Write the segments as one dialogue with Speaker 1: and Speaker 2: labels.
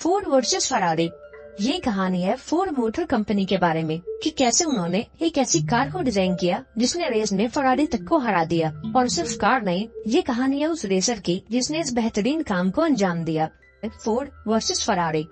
Speaker 1: Ford versus Ferrari. ये कहानी है फोर्ड मोटर कंपनी के बारे में कि कैसे उन्होंने एक ऐसी कार को डिजाइन किया जिसने रेस में फरारी तक को हरा दिया। और सिर्फ कार नहीं, ये कहानी है उस रेसर की जिसने इस बेहतरीन काम को अंजाम दिया। Ford versus Ferrari.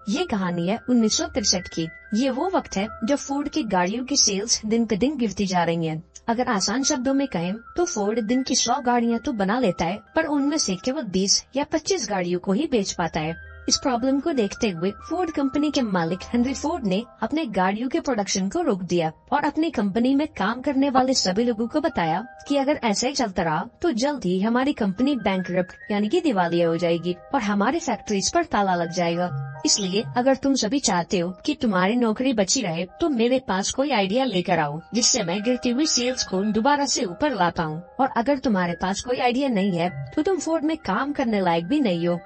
Speaker 1: ये कहानी है 1963 की। ये वो वक्त है जब फोर्ड की गाड़ियों की सेल्स दिन पे दिन गिरती जा रही हैं। अगर आसान शब्दों में कहें तो फोर्ड दिन की 100 गाड़ियां तो बना लेता है, पर उनमें से केवल 20 या 25 गाड़ियों को ही बेच पाता है। इस प्रॉब्लम को देखते हुए फोर्ड कंपनी के मालिक हेनरी फोर्ड ने अपने गाड़ियों के प्रोडक्शन को रोक दिया और अपनी कंपनी में काम करने वाले सभी लोगों को बताया कि अगर ऐसा ही चलता रहा तो जल्द ही हमारी कंपनी बैंकरप्ट यानी कि दिवालिया हो जाएगी और हमारी फैक्ट्रीज पर ताला लग जाएगा। इसलिए अगर तुम सभी चाहते हो कि तुम्हारी नौकरी बची रहे तो मेरे पास कोई आइडिया लेकर आओ जिससे मैं गिरती हुई सेल्स को दोबारा से ऊपर ला पाऊँ। और अगर तुम्हारे पास कोई आइडिया नहीं है तो तुम फोर्ड में काम करने लायक भी नहीं हो।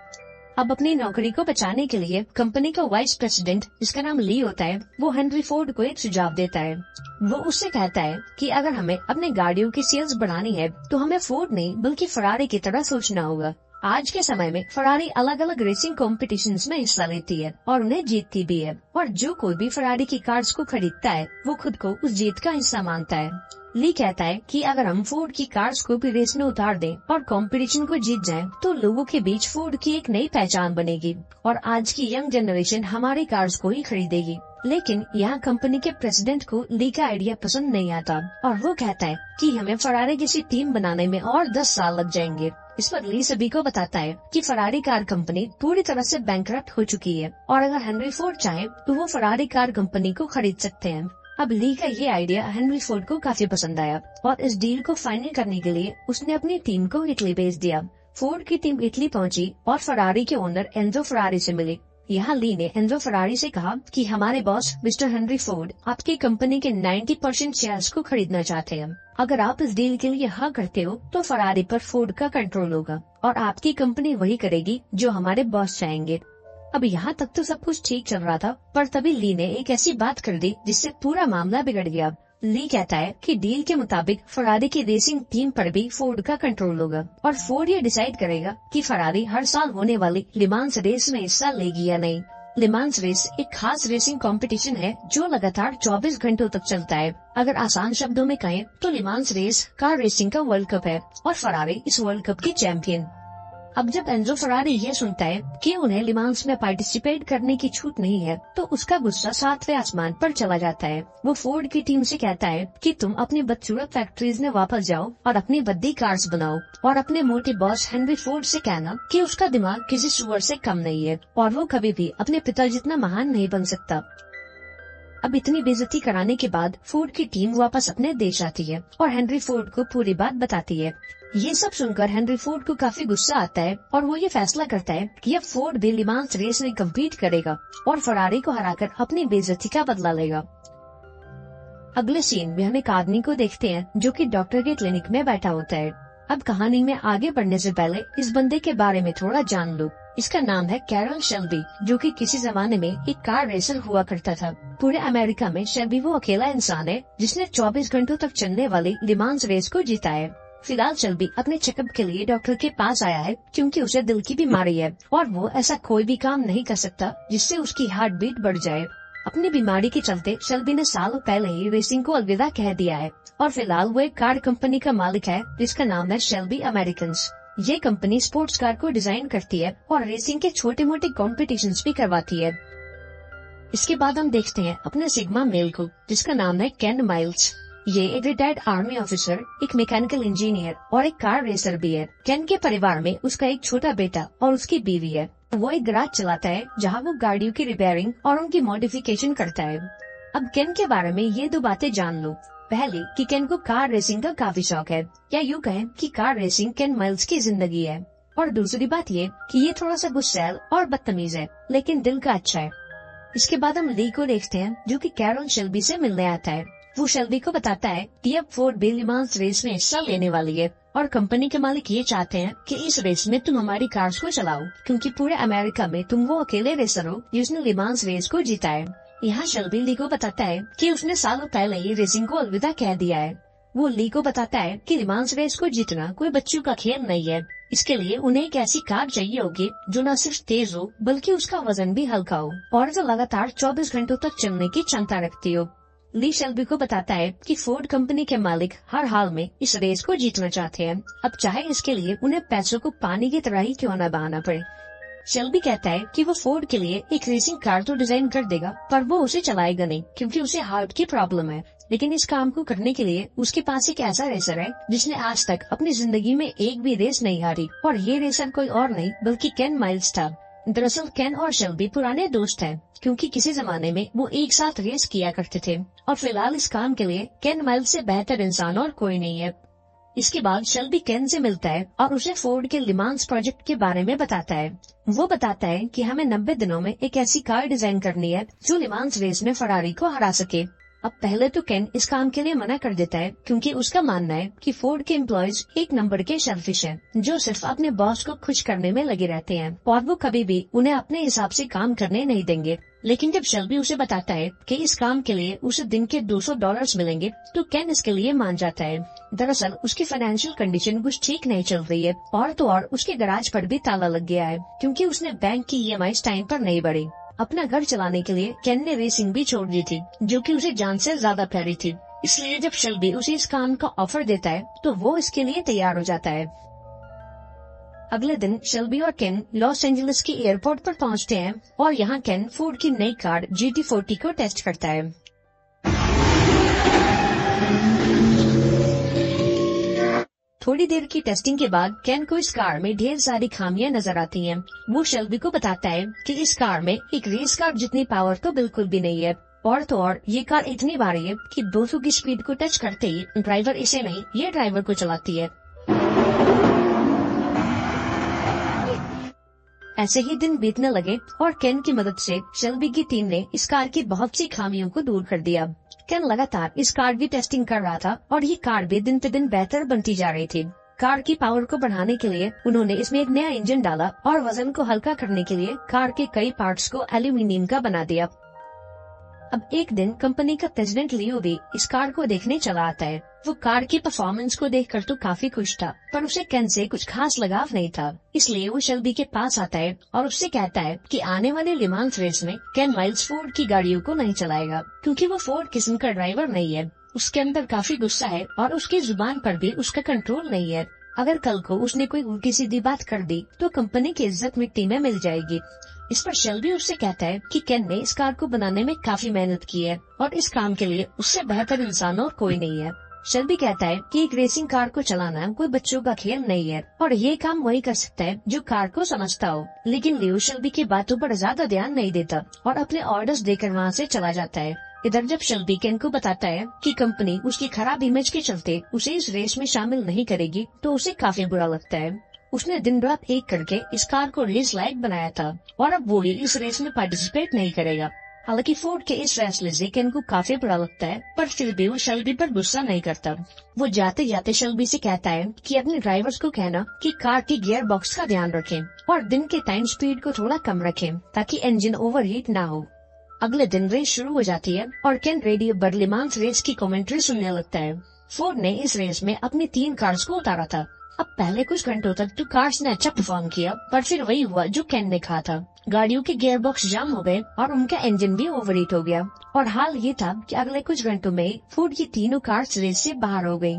Speaker 1: अब अपनी नौकरी को बचाने के लिए कंपनी का वाइस प्रेसिडेंट, जिसका नाम ली होता है, वो हेनरी फोर्ड को एक सुझाव देता है। वो उससे कहता है कि अगर हमें अपने गाड़ियों की सेल्स बढ़ानी है तो हमें फोर्ड नहीं बल्कि फरारी की तरह सोचना होगा। आज के समय में फरारी अलग अलग रेसिंग कॉम्पिटिशन्स में हिस्सा लेती है और उन्हें जीतती भी है। और जो कोई भी फरारी की कार्स को खरीदता है वो खुद को उस जीत का हिस्सा मानता है। ली कहता है कि अगर हम फोर्ड की कार्स को भी रेस में उतार दें और कंपटीशन को जीत जाएं, तो लोगों के बीच फोर्ड की एक नई पहचान बनेगी और आज की यंग जनरेशन हमारी कार्स को ही खरीदेगी। लेकिन यहाँ कंपनी के प्रेसिडेंट को ली का आइडिया पसंद नहीं आता और वो कहता है कि हमें फरारी जैसी टीम बनाने में और 10 साल लग जाएंगे। इस पर ली सभी को बताता है कि फरारी कार कंपनी पूरी तरह से बैंकरप्ट हो चुकी है और अगर हेनरी फोर्ड चाहे तो वो फरारी कार कंपनी को खरीद सकते हैं। अब ली का ये आइडिया हेनरी फोर्ड को काफी पसंद आया और इस डील को फाइनल करने के लिए उसने अपनी टीम को इटली भेज दिया। फोर्ड की टीम इटली पहुंची और फरारी के ओनर एंजो फरारी से मिली। यहाँ ली ने एंजो फरारी से कहा कि हमारे बॉस मिस्टर हेनरी फोर्ड आपकी कंपनी के 90% शेयर्स को खरीदना चाहते हैं। अगर आप इस डील के लिए हाँ करते हो तो फरारी पर फोर्ड का कंट्रोल होगा और आपकी कंपनी वही करेगी जो हमारे बॉस चाहेंगे। अब यहाँ तक तो सब कुछ ठीक चल रहा था, पर तभी ली ने एक ऐसी बात कर दी जिससे पूरा मामला बिगड़ गया। ली कहता है कि डील के मुताबिक फरारी की रेसिंग टीम पर भी फोर्ड का कंट्रोल होगा और फोर्ड ये डिसाइड करेगा कि फरारी हर साल होने वाली लिमांस रेस में हिस्सा लेगी या नहीं। लिमांस रेस एक खास रेसिंग कंपटीशन है जो लगातार 24 घंटों तक चलता है। अगर आसान शब्दों में कहें तो लिमांस रेस कार रेसिंग का वर्ल्ड कप है और फरारी इस वर्ल्ड कप की चैंपियन। अब जब एंजो फरारी ये सुनता है कि उन्हें लिमांस में पार्टिसिपेट करने की छूट नहीं है तो उसका गुस्सा 7वें आसमान पर चला जाता है। वो फोर्ड की टीम से कहता है कि तुम अपनी बदसूरत फैक्ट्रीज में वापस जाओ और अपनी बद्दी कार्स बनाओ और अपने मोटे बॉस हेनरी फोर्ड से कहना कि उसका दिमाग किसी सुअर से कम नहीं है और वो कभी भी अपने पिता जितना महान नहीं बन सकता। अब इतनी बेइज्जती कराने के बाद फोर्ड की टीम वापस अपने देश आती है और हेनरी फोर्ड को पूरी बात बताती है। ये सब सुनकर हेनरी फोर्ड को काफी गुस्सा आता है और वो ये फैसला करता है कि अब फोर्ड भी लिमांस रेस में कम्पीट करेगा और फरारी को हराकर अपनी बेइज्जती का बदला लेगा। अगले सीन में हम एक आदमी को देखते हैं जो कि डॉक्टर के क्लिनिक में बैठा होता है। अब कहानी में आगे बढ़ने से पहले इस बंदे के बारे में थोड़ा जान लो। इसका नाम है कैरल शेल्बी, जो कि किसी जमाने में एक कार रेसर हुआ करता था। पूरे अमेरिका में शेल्बी वो अकेला इंसान है जिसने 24 घंटों तक चलने वाली लिमांस रेस को जीता है। फिलहाल शेल्बी अपने चेकअप के लिए डॉक्टर के पास आया है क्योंकि उसे दिल की बीमारी है और वो ऐसा कोई भी काम नहीं कर सकता जिससे उसकी हार्ट बीट बढ़ जाए। अपनी बीमारी के चलते शेल्बी ने सालों पहले ही रेसिंग को अलविदा कह दिया है और फिलहाल वो एक कार कंपनी का मालिक है जिसका नाम है शेल्बी अमेरिकन्स। ये कंपनी स्पोर्ट्स कार को डिजाइन करती है और रेसिंग के छोटे मोटे कॉम्पिटिशन्स भी करवाती है। इसके बाद हम देखते हैं अपने सिग्मा मेल को जिसका नाम है केन माइल्स। ये एक रिटायर्ड आर्मी ऑफिसर, एक मैकेनिकल इंजीनियर और एक कार रेसर भी है। केन के परिवार में उसका एक छोटा बेटा और उसकी बीवी है। वो एक गैराज चलाता है जहाँ वो गाड़ियों की रिपेयरिंग और उनकी मॉडिफिकेशन करता है। अब केन के बारे में ये 2 बातें जान लो। पहली कि केन को कार रेसिंग का काफी शौक है, या यूँ कहें कि कार रेसिंग केन माइल्स की जिंदगी है। और दूसरी बात ये कि ये थोड़ा सा गुस्सैल और बदतमीज है लेकिन दिल का अच्छा है। इसके बाद हम ली को देखते हैं जो कि कैरल शेल्बी से मिलने आता है। वो शेल्बी को बताता है कि अब फोर्ड भी लिमांस रेस में हिस्सा लेने वाली है और कंपनी के मालिक ये चाहते हैं कि इस रेस में तुम हमारी कार्स को चलाओ क्योंकि पूरे अमेरिका में तुम वो अकेले रेसर हो जिसने लिमांस रेस को जीता है। यहाँ शेल्बी ली को बताता है कि उसने सालों पहले ही रेसिंग को अलविदा कह दिया है। वो ली को बताता है कि लिमांस रेस को जीतना कोई बच्चों का खेल नहीं है इसके लिए उन्हें एक ऐसी कार चाहिए होगी जो न सिर्फ तेज हो बल्कि उसका वजन भी हल्का हो और जो लगातार 24 घंटों तक चलने की क्षमता रखती हो। ली शेल्बी को बताता है कि फोर्ड कंपनी के मालिक हर हाल में इस रेस को जीतना चाहते हैं, अब चाहे इसके लिए उन्हें पैसों को पानी की तरह ही क्यों न बहाना पड़े। शेल्बी कहता है कि वो फोर्ड के लिए एक रेसिंग कार तो डिजाइन कर देगा पर वो उसे चलाएगा नहीं क्योंकि उसे हार्ट की प्रॉब्लम है। लेकिन इस काम को करने के लिए उसके पास एक ऐसा रेसर है जिसने आज तक अपनी जिंदगी में एक भी रेस नहीं हारी और ये रेसर कोई और नहीं बल्कि केन माइल्स था। दरअसल केन और शेल्बी पुराने दोस्त हैं क्योंकि किसी जमाने में वो एक साथ रेस किया करते थे और फिलहाल इस काम के लिए केन माइल्स से बेहतर इंसान और कोई नहीं है। इसके बाद शेल्बी केन से मिलता है और उसे फोर्ड के लिमांस प्रोजेक्ट के बारे में बताता है। वो बताता है कि हमें 90 दिनों में एक ऐसी कार डिजाइन करनी है जो लिमांस रेस में फरारी को हरा सके। अब पहले तो केन इस काम के लिए मना कर देता है क्योंकि उसका मानना है कि फोर्ड के एम्प्लॉयज एक नंबर के सेल्फिश हैं, जो सिर्फ अपने बॉस को खुश करने में लगे रहते हैं और वो कभी भी उन्हें अपने हिसाब से काम करने नहीं देंगे। लेकिन जब शेल्बी उसे बताता है कि इस काम के लिए उसे दिन के $200 मिलेंगे तो केन इसके लिए मान जाता है। दरअसल उसकी फाइनेंशियल कंडीशन कुछ ठीक नहीं चल रही है और तो और उसके गैराज पर भी ताला लग गया है क्योंकि उसने बैंक की EMI टाइम पर नहीं भरी। अपना घर चलाने के लिए केन ने रेसिंग भी छोड़ दी थी जो कि उसे जान से ज्यादा प्यारी थी। इसलिए जब शेल्बी उसे इस काम का ऑफर देता है तो वो इसके लिए तैयार हो जाता है। अगले दिन शेल्बी और केन लॉस एंजलिस के एयरपोर्ट पर पहुंचते हैं और यहाँ केन फोर्ड की नई कार GT40 को टेस्ट करता है। थोड़ी देर की टेस्टिंग के बाद केन को इस कार में ढेर सारी खामियां नजर आती हैं। वो शेल्बी को बताता है कि इस कार में एक रेस कार जितनी पावर तो बिल्कुल भी नहीं है और तो और ये कार इतनी भारी है कि 200 की स्पीड को टच करते ही ड्राइवर इसे नहीं ये ड्राइवर को चलाती है। ऐसे ही दिन बीतने लगे और केन की मदद से शेल्बी की टीम ने इस कार की बहुत सी खामियों को दूर कर दिया। केन लगातार इस कार की टेस्टिंग कर रहा था और ये कार भी दिन पे दिन बेहतर बनती जा रही थी। कार की पावर को बढ़ाने के लिए उन्होंने इसमें एक नया इंजन डाला और वजन को हल्का करने के लिए कार के कई पार्ट्स को एल्यूमिनियम का बना दिया। अब एक दिन कंपनी का प्रेसिडेंट लियो भी इस कार को देखने चला आता है। वो कार की परफॉर्मेंस को देखकर तो काफी खुश था पर उसे केन से कुछ खास लगाव नहीं था, इसलिए वो शेल्बी के पास आता है और उससे कहता है कि आने वाले लिमांस रेस में केन माइल्स फोर्ड की गाड़ियों को नहीं चलाएगा क्योंकि वो फोर्ड किस्म का ड्राइवर नहीं है। उसके अंदर काफी गुस्सा है और उसकी जुबान पर भी उसका कंट्रोल नहीं है। अगर कल को उसने कोई उल्टी सीधी बात कर दी तो कंपनी की इज्जत मिट्टी में मिल जाएगी। इस पर शेल्बी उससे कहता है कि केन ने इस कार को बनाने में काफी मेहनत की है और इस काम के लिए उससे बेहतर इंसान और कोई नहीं है। शेल्बी कहता है कि एक रेसिंग कार को चलाना कोई बच्चों का खेल नहीं है और ये काम वही कर सकता है जो कार को समझता हो। लेकिन लियो शेल्बी की बातों पर ज्यादा ध्यान नहीं देता और अपने ऑर्डर्स देकर वहाँ से चला जाता है। इधर जब शेल्बी केन को बताता है कि कंपनी उसकी खराब इमेज के चलते उसे इस रेस में शामिल नहीं करेगी तो उसे काफी बुरा लगता है। उसने दिन रात एक करके इस कार को रेस लायक बनाया था और अब वो भी इस रेस में पार्टिसिपेट नहीं करेगा। हालांकि फोर्ड के इस फैसले से केन को काफी बुरा लगता है पर फिर भी वो शेल्बी पर गुस्सा नहीं करता। वो जाते जाते शेल्बी से कहता है कि अपने ड्राइवर्स को कहना कि कार की गियर बॉक्स का ध्यान रखें और दिन के टाइम स्पीड को थोड़ा कम रखें ताकि इंजन ओवरहीट ना हो। अगले दिन रेस शुरू हो जाती है और केन रेडियो पर लिमांस रेस की कमेंट्री सुनने लगता है। फोर्ड ने इस रेस में अपनी 3 कार्स को उतारा था। अब पहले कुछ घंटों तक तो कार्स ने अच्छा परफॉर्म किया पर फिर वही हुआ जो केन ने कहा था। गाड़ियों के गियर बॉक्स जाम हो गए और उनका इंजन भी ओवरहीट हो गया और हाल ये था कि अगले कुछ घंटों में फोर्ड की तीनों कार्स रेस से बाहर हो गयी।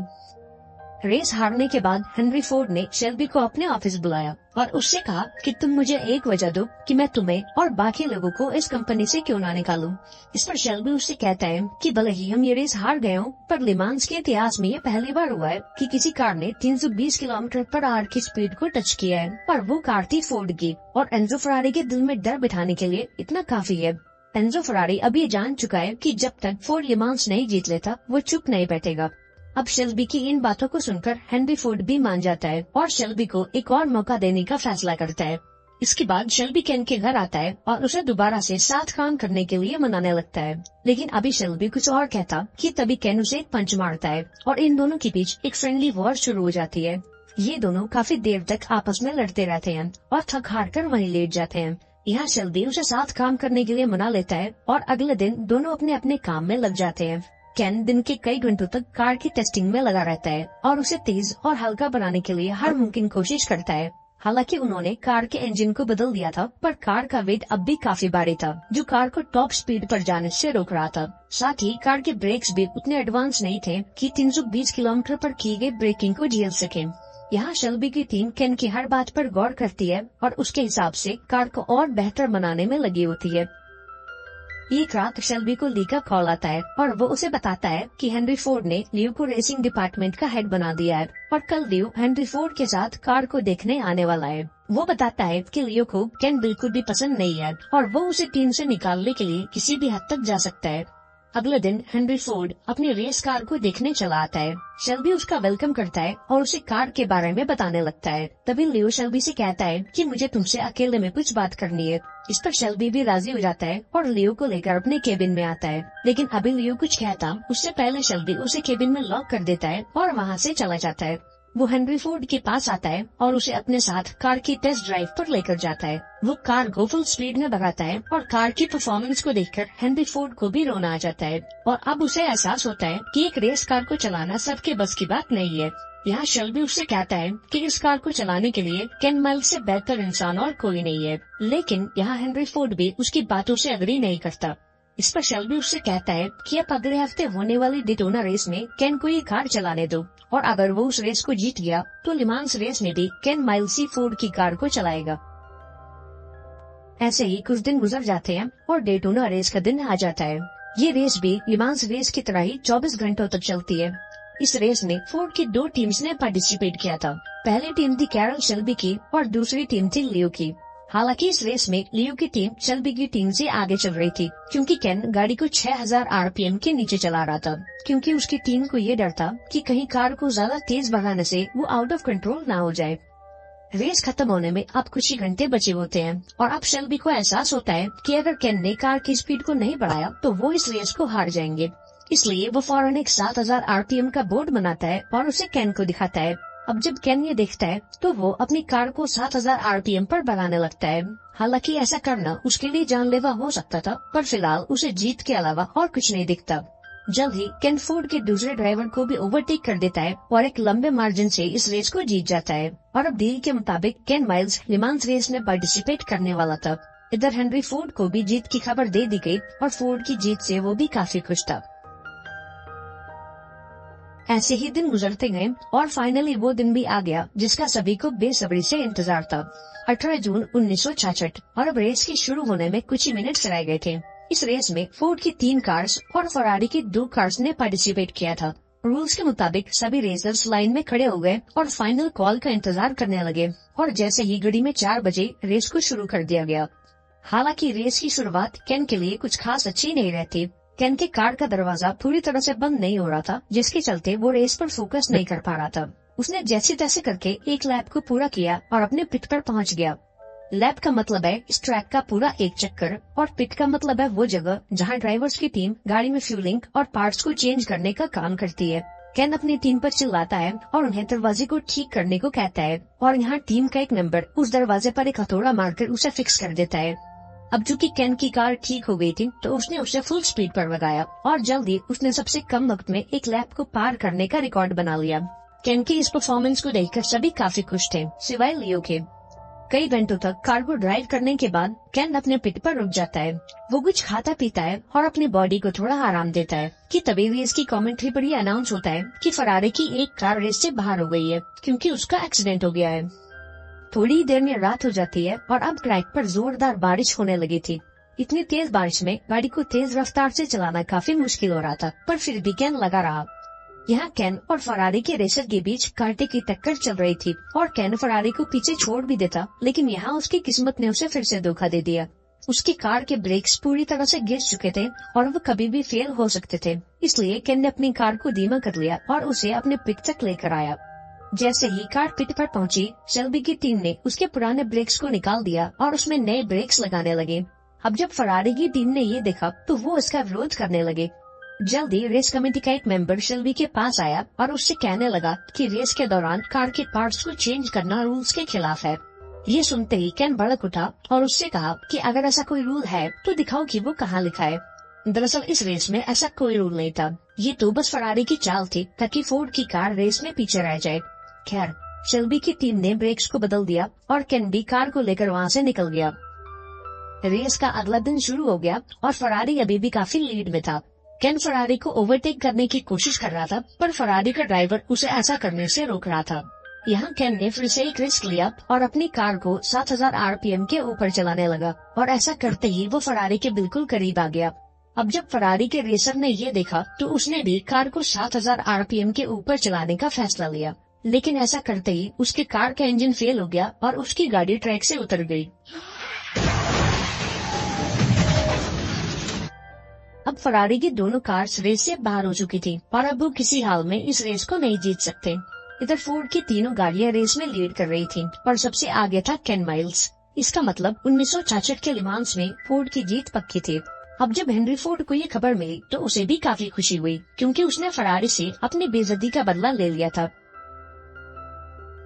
Speaker 1: रेस हारने के बाद हेनरी फोर्ड ने शेल्बी को अपने ऑफिस बुलाया और उससे कहा कि तुम मुझे एक वजह दो कि मैं तुम्हें और बाकी लोगों को इस कंपनी से क्यों ना निकालूं। इस पर शेल्बी उससे कहता है कि भले ही हम ये रेस हार गए हों पर लिमांस के इतिहास में ये पहली बार हुआ है कि किसी कार ने 320 किलोमीटर/आवर की स्पीड को टच किया है और वो कार थी फोर्ड की और एनजो फरारी के दिल में डर बिठाने के लिए इतना काफी है। एनजो फरारी अभी जान चुका है कि जब तक फोर्ड लिमांस नहीं जीत लेता वो चुप नहीं बैठेगा। अब शेल्बी की इन बातों को सुनकर हेनरी फोर्ड भी मान जाता है और शेल्बी को एक और मौका देने का फैसला करता है। इसके बाद शेल्बी केन के घर आता है और उसे दोबारा से साथ काम करने के लिए मनाने लगता है। लेकिन अभी शेल्बी कुछ और कहता कि तभी केन उसे एक पंच मारता है और इन दोनों के बीच एक फ्रेंडली वॉर शुरू हो जाती है। ये दोनों काफी देर तक आपस में लड़ते रहते हैं और थक हार कर वहीं लेट जाते हैं। यहाँ शेल्बी उसे साथ काम करने के लिए मना लेता है और अगले दिन दोनों अपने अपने काम में लग जाते हैं। केन दिन के कई घंटों तक कार की टेस्टिंग में लगा रहता है और उसे तेज और हल्का बनाने के लिए हर मुमकिन कोशिश करता है। हालांकि उन्होंने कार के इंजन को बदल दिया था, पर कार का वेट अब भी काफी भारी था, जो कार को टॉप स्पीड पर जाने से रोक रहा था। साथ ही कार के ब्रेक्स भी उतने एडवांस नहीं थे कि 320 किलोमीटर पर की गई ब्रेकिंग को झेल सके। यहाँ शेल्बी की टीम केन की हर बात पर गौर करती है और उसके हिसाब से कार को और बेहतर बनाने में लगी होती है। एक रात शेल्बी को ली का कॉल आता है और वो उसे बताता है कि हेनरी फोर्ड ने लियो को रेसिंग डिपार्टमेंट का हेड बना दिया है और कल लियो हेनरी फोर्ड के साथ कार को देखने आने वाला है। वो बताता है कि लियो को केन बिल्कुल भी पसंद नहीं है और वो उसे टीम से निकालने के लिए किसी भी हद तक जा सकता है। अगले दिन हेनरी फोर्ड अपनी रेस कार को देखने चला आता है। शेल्बी उसका वेलकम करता है और उसे कार के बारे में बताने लगता है। तभी लियो शेल्बी से कहता है कि मुझे तुमसे अकेले में कुछ बात करनी है। इस पर शेल्बी भी राजी हो जाता है और लियो को लेकर अपने केबिन में आता है। लेकिन अभी लियो कुछ कहता उससे पहले शेल्बी उसे केबिन में लॉक कर देता है और वहाँ से चला जाता है। वो हेनरी फोर्ड के पास आता है और उसे अपने साथ कार की टेस्ट ड्राइव पर लेकर जाता है। वो कार को फुल स्पीड में भगाता है और कार की परफॉर्मेंस को देखकर हेनरी फोर्ड को भी रोना आ जाता है और अब उसे एहसास होता है कि एक रेस कार को चलाना सबके बस की बात नहीं है। यहाँ शेल्बी उससे कहता है कि इस कार को चलाने के लिए केन माइल्स से बेहतर इंसान और कोई नहीं है, लेकिन यहाँ हेनरी फोर्ड भी उसकी बातों से एग्री नहीं करता। इस पर शेल्बी उससे कहता है कि अब अगले हफ्ते होने वाली डिटोना रेस में केन को ये कार चलाने दो और अगर वो उस रेस को जीत गया तो लिमांस रेस में भी केन माइल्स ही फोर्ड की कार को चलाएगा। ऐसे ही कुछ दिन गुजर जाते हैं और डिटोना रेस का दिन आ जाता है। ये रेस भी लिमांस रेस की तरह ही 24 घंटों तक चलती है। इस रेस में फोर्ड की 2 टीम्स ने पार्टिसिपेट किया था। पहली टीम थी कैरल शेल्बी की और दूसरी टीम थी लियो की। हालांकि इस रेस में लियो की टीम शेल्बी की टीम से आगे चल रही थी, क्योंकि केन गाड़ी को 6000 आरपीएम के नीचे चला रहा था, क्योंकि उसकी टीम को ये डर था कि कहीं कार को ज्यादा तेज भगाने से वो आउट ऑफ कंट्रोल ना हो जाए। रेस खत्म होने में अब कुछ ही घंटे बचे होते हैं और अब शेल्बी को एहसास होता है कि अगर केन ने कार की स्पीड को नहीं बढ़ाया तो वो इस रेस को हार जाएंगे। इसलिए वो फौरन एक 7000 आरपीएम का बोर्ड बनाता है और उसे केन को दिखाता है। अब जब केन ये देखता है तो वो अपनी कार को 7000 आरपीएम पर भगाने लगता है। हालांकि ऐसा करना उसके लिए जानलेवा हो सकता था, पर फिलहाल उसे जीत के अलावा और कुछ नहीं दिखता। जल्द ही केन फोर्ड के दूसरे ड्राइवर को भी ओवरटेक कर देता है और एक लंबे मार्जिन से इस रेस को जीत जाता है। और अब डील के मुताबिक केन माइल्स लिमांस रेस में पार्टिसिपेट करने वाला था। इधर हेनरी फोर्ड को भी जीत की खबर दे दी गई और फोर्ड की जीत से वो भी काफी खुश था। ऐसे ही दिन गुजरते गए और फाइनली वो दिन भी आ गया जिसका सभी को बेसब्री से इंतजार था। 18 जून 1966 और अब रेस के शुरू होने में कुछ ही मिनट्स रह गए थे। इस रेस में फोर्ड की 3 कार्स और फरारी की 2 कार्स ने पार्टिसिपेट किया था। रूल्स के मुताबिक सभी रेसर्स लाइन में खड़े हो गए और फाइनल कॉल का इंतजार करने लगे और जैसे ही घड़ी में 4 बजे रेस को शुरू कर दिया गया। हालांकि रेस की शुरुआत केन के लिए कुछ खास अच्छी नहीं रहती। केन के कार का दरवाजा पूरी तरह से बंद नहीं हो रहा था, जिसके चलते वो रेस पर फोकस नहीं कर पा रहा था। उसने जैसे तैसे करके एक लैप को पूरा किया और अपने पिट पर पहुंच गया। लैप का मतलब है इस ट्रैक का पूरा एक चक्कर और पिट का मतलब है वो जगह जहां ड्राइवर्स की टीम गाड़ी में फ्यूलिंग और पार्ट्स को चेंज करने का काम करती है। केन अपनी टीम पर चिल्लाता है और उन्हें दरवाजे को ठीक करने को कहता है और यहाँ टीम का एक मेंबर उस दरवाजे पर एक हथौड़ा मारकर उसे फिक्स कर देता है। अब चूंकि केन की कार ठीक हो गई थी तो उसने उसे फुल स्पीड पर भगाया और जल्दी उसने सबसे कम वक्त में एक लैप को पार करने का रिकॉर्ड बना लिया। केन की इस परफॉर्मेंस को देखकर सभी काफी खुश थे, सिवाय लियो के। कई घंटों तक कार को ड्राइव करने के बाद केन अपने पिट पर रुक जाता है। वो कुछ खाता पीता है और अपनी बॉडी को थोड़ा आराम देता है कि तभी रेस की कमेंट्री पर ये अनाउंस होता है कि फरारी की एक कार रेस से बाहर हो गई है क्योंकि उसका एक्सीडेंट हो गया है। थोड़ी देर में रात हो जाती है और अब ट्रैक पर जोरदार बारिश होने लगी थी। इतनी तेज बारिश में गाड़ी को तेज रफ्तार से चलाना काफी मुश्किल हो रहा था, पर फिर भी केन लगा रहा। यहाँ केन और फरारी के रेसर के बीच कांटे की टक्कर चल रही थी और केन फरारी को पीछे छोड़ भी देता, लेकिन यहाँ उसकी किस्मत ने उसे फिर से धोखा दे दिया। उसकी कार के ब्रेक्स पूरी तरह से गिर चुके थे और वो कभी भी फेल हो सकते थे। इसलिए केन ने अपनी कार को धीमा कर लिया और उसे अपने पिट तक लेकर आया। जैसे ही कार पिट पर पहुंची, शेल्बी की टीम ने उसके पुराने ब्रेक्स को निकाल दिया और उसमें नए ब्रेक्स लगाने लगे। अब जब फरारी की टीम ने ये देखा तो वो इसका विरोध करने लगे। जल्दी रेस कमेटी का एक मेंबर शेल्बी के पास आया और उससे कहने लगा कि रेस के दौरान कार के पार्ट्स को चेंज करना रूल्स के खिलाफ है। ये सुनते ही केन भड़क उठा और उससे कहा कि अगर ऐसा कोई रूल है तो दिखाओ कि वो कहाँ लिखा है। दरअसल इस रेस में ऐसा कोई रूल नहीं था, ये तो बस फरारी की चाल थी ताकि फोर्ड की कार रेस में पीछे रह जाए। खैर, शेल्बी की टीम ने ब्रेक्स को बदल दिया और केन भी कार को लेकर वहाँ से निकल गया। रेस का अगला दिन शुरू हो गया और फरारी अभी भी काफी लीड में था। केन फरारी को ओवरटेक करने की कोशिश कर रहा था, पर फरारी का ड्राइवर उसे ऐसा करने से रोक रहा था। यहाँ केन ने फिर से एक रिस्क लिया और अपनी कार को 7000 आरपीएम के ऊपर चलाने लगा, और ऐसा करते ही वो फरारी के बिल्कुल करीब आ गया। अब जब फरारी के रेसर ने ये देखा तो उसने भी कार को 7000 आरपीएम के ऊपर चलाने का फैसला लिया, लेकिन ऐसा करते ही उसके कार का इंजन फेल हो गया और उसकी गाड़ी ट्रैक से उतर गई। अब फरारी की दोनों कार्स रेस से बाहर हो चुकी थी और अब वो किसी हाल में इस रेस को नहीं जीत सकते। इधर फोर्ड की तीनों गाड़ियां रेस में लीड कर रही थीं और सबसे आगे था केन माइल्स। इसका मतलब 1966 के लिमांस में फोर्ड की जीत पक्की थी। अब जब हेनरी फोर्ड को ये खबर मिली तो उसे भी काफी खुशी हुई, क्योंकि उसने फरारी से अपनी बेइज्जती का बदला ले लिया था।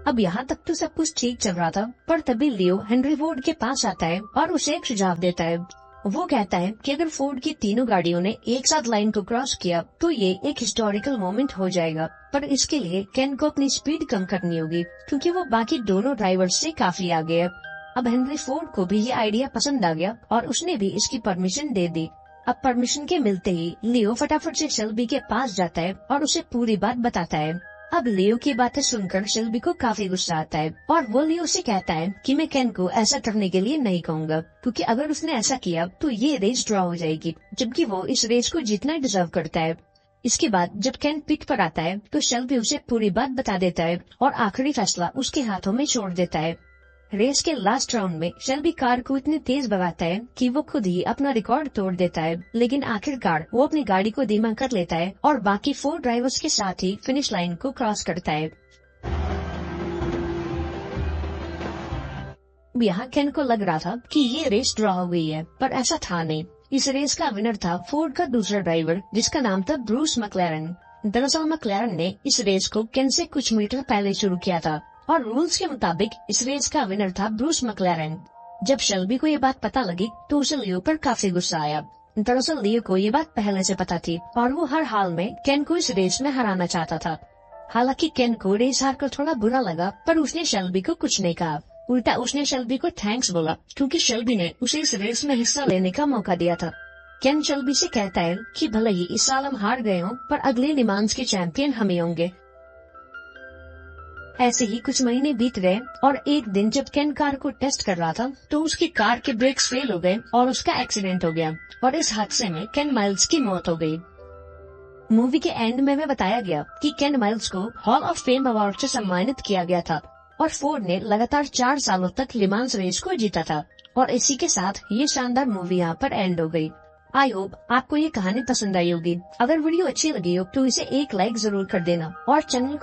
Speaker 1: अब यहाँ तक तो सब कुछ ठीक चल रहा था, पर तभी लियो हेनरी फोर्ड के पास आता है और उसे एक सुझाव देता है। वो कहता है कि अगर फोर्ड की तीनों गाड़ियों ने एक साथ लाइन को क्रॉस किया तो ये एक हिस्टोरिकल मोमेंट हो जाएगा, पर इसके लिए केन को अपनी स्पीड कम करनी होगी, क्योंकि वो बाकी दोनों ड्राइवर्स से काफी आगे है। अब हेनरी फोर्ड को भी ये आइडिया पसंद आ गया और उसने भी इसकी परमिशन दे दी। अब परमिशन के मिलते ही लियो फटाफट से शेल्बी के पास जाता है और उसे पूरी बात बताता है। अब लियो की बातें सुनकर शेल्बी को काफी गुस्सा आता है और वो लियो से कहता है कि मैं केन को ऐसा करने के लिए नहीं कहूँगा, क्योंकि अगर उसने ऐसा किया तो ये रेस ड्रॉ हो जाएगी, जबकि वो इस रेस को जीतना डिजर्व करता है। इसके बाद जब केन पिट पर आता है तो शेल्बी उसे पूरी बात बता देता है और आखिरी फैसला उसके हाथों में छोड़ देता है। रेस के लास्ट राउंड में शेल्बी कार को इतनी तेज भगाता है कि वो खुद ही अपना रिकॉर्ड तोड़ देता है, लेकिन आखिरकार वो अपनी गाड़ी को धीमा कर लेता है और बाकी 4 ड्राइवर्स के साथ ही फिनिश लाइन को क्रॉस करता है। यहाँ केन को लग रहा था कि ये रेस ड्रॉ हो गई है, पर ऐसा था नहीं। इस रेस का विनर था फोर्ड का दूसरा ड्राइवर, जिसका नाम था ब्रूस मैक्लेरन। दरअसल मैक्लेरन ने इस रेस को केन से कुछ मीटर पहले शुरू किया था और रूल्स के मुताबिक इस रेस का विनर था ब्रूस मैक्लेरन। जब शेल्बी को ये बात पता लगी तो उसे लियो पर काफी गुस्सा आया। दरअसल लियो को ये बात पहले से पता थी और वो हर हाल में केन को इस रेस में हराना चाहता था। हालांकि केन को रेस हार कर थोड़ा बुरा लगा, पर उसने शेल्बी को कुछ नहीं कहा। उल्टा उसने शेल्बी को थैंक्स बोला, क्योंकि शेल्बी ने उसे इस रेस में हिस्सा लेने का मौका दिया था। केन शेल्बी से कहता है कि भले ही इस साल हम हार गए हों, पर अगले लिमांस के चैंपियन हम ही होंगे। ऐसे ही कुछ महीने बीत गए और एक दिन जब केन कार को टेस्ट कर रहा था तो उसकी कार के ब्रेक्स फेल हो गए और उसका एक्सीडेंट हो गया, और इस हादसे में केन माइल्स की मौत हो गई। मूवी के एंड में बताया गया कि केन माइल्स को हॉल ऑफ फेम अवार्ड से सम्मानित किया गया था और फोर्ड ने लगातार 4 सालों तक लिमांस रेस को जीता था। और इसी के साथ ये शानदार मूवी यहाँ पर एंड हो गई। आई होप आपको ये कहानी पसंद आई होगी। अगर वीडियो अच्छी लगी हो तो इसे एक लाइक जरूर कर देना और चैनल को